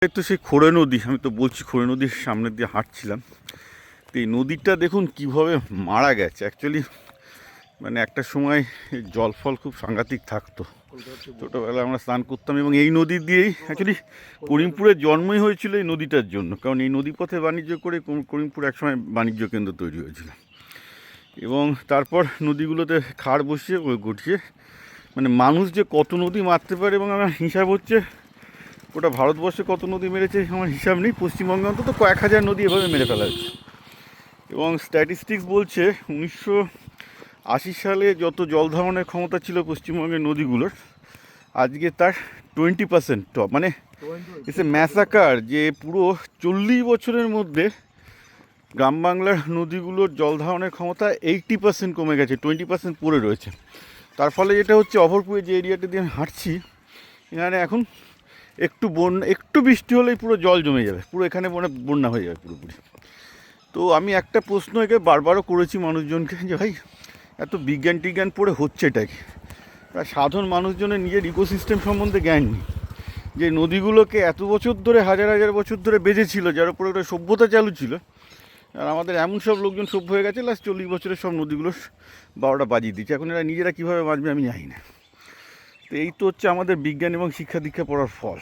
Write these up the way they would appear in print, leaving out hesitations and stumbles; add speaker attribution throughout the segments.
Speaker 1: তো সেই খোড়ে নদী, আমি তো বলছি খোড়ে নদীর সামনে দিয়ে হাঁটছিলাম। তো এই নদীটা দেখুন কিভাবে মারা গেছে। অ্যাকচুয়ালি মানে একটা সময় জল ফল খুব সাংঘাতিক থাকতো, ছোটোবেলায় আমরা স্নান করতাম এবং এই নদী দিয়েই অ্যাকচুয়ালি করিমপুরের জন্মই হয়েছিল এই নদীটার জন্য, কারণ এই নদীপথে বাণিজ্য করে করিমপুর একসময় বাণিজ্য কেন্দ্র তৈরি হয়েছিল। এবং তারপর নদীগুলোতে খাড় বসিয়ে গঠিয়ে মানে মানুষ যে কত নদী মারতে পারে, এবং আমার হিসাব হচ্ছে ওটা ভারতবর্ষে কত নদী মেরেছে আমার হিসাব নেই, পশ্চিমবঙ্গে অন্তত কয়েক হাজার নদী এভাবে মেরে ফেলা হয়েছে। এবং স্ট্যাটিস্টিক্স বলছে 1980 সালে যত জল ধারণের ক্ষমতা ছিল পশ্চিমবঙ্গের নদীগুলোর, আজকে তার 20% টপ, মানে এসে ম্যাসাকার যে পুরো 40 বছরের মধ্যে গ্রাম বাংলার নদীগুলোর জল ধারণের ক্ষমতা 80% কমে গেছে, 20% পড়ে রয়েছে। তার ফলে যেটা হচ্ছে, অভরপুরে যে এরিয়াটা দিয়ে আমি হাঁটছি, এখানে এখন একটু বৃষ্টি হলেই পুরো জল জমে যাবে, পুরো এখানে বন্যা হয়ে যাবে পুরোপুরি। তো আমি একটা প্রশ্ন একে বারবারও করেছি মানুষজনকে, যে ভাই এত বিজ্ঞান টিজ্ঞান পড়ে হচ্ছে এটা কি? সাধারণ মানুষজনের নিজের ইকোসিস্টেম সম্বন্ধে জ্ঞান নেই, যে নদীগুলোকে এত বছর ধরে হাজার হাজার বছর ধরে বেঁচেছিল, যার উপরে একটা সভ্যতা চালু ছিল। আর আমাদের এমন সব লোকজন সভ্য হয়ে গেছে, লাস্ট 40 বছরের সব নদীগুলো 12টা বাজিয়ে দিচ্ছে। এখন এরা নিজেরা কীভাবে বাঁচবে আমি জানি না। তো এই তো হচ্ছে আমাদের বিজ্ঞান এবং শিক্ষা দীক্ষা পড়ার ফল।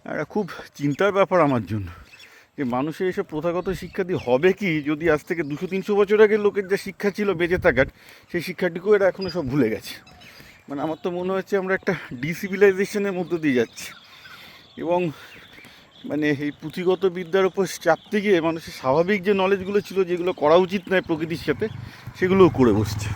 Speaker 1: একটা খুব চিন্তার ব্যাপার আমার জন্য, যে মানুষের এসব প্রথাগত শিক্ষা দিয়ে হবে কি, যদি আজ থেকে 200-300 বছর আগে লোকের যা শিক্ষা ছিল বেঁচে থাকার, সেই শিক্ষাটিকেও এরা এখনও সব ভুলে গেছে। মানে আমার তো মনে হচ্ছে আমরা একটা ডিসিভিলাইজেশনের মধ্য দিয়ে যাচ্ছি, এবং মানে এই পুঁথিগত বিদ্যার উপর চাপতে গিয়ে মানুষের স্বাভাবিক যে নলেজগুলো ছিল, যেগুলো করা উচিত নয় প্রকৃতির সাথে, সেগুলোও করে বসছে।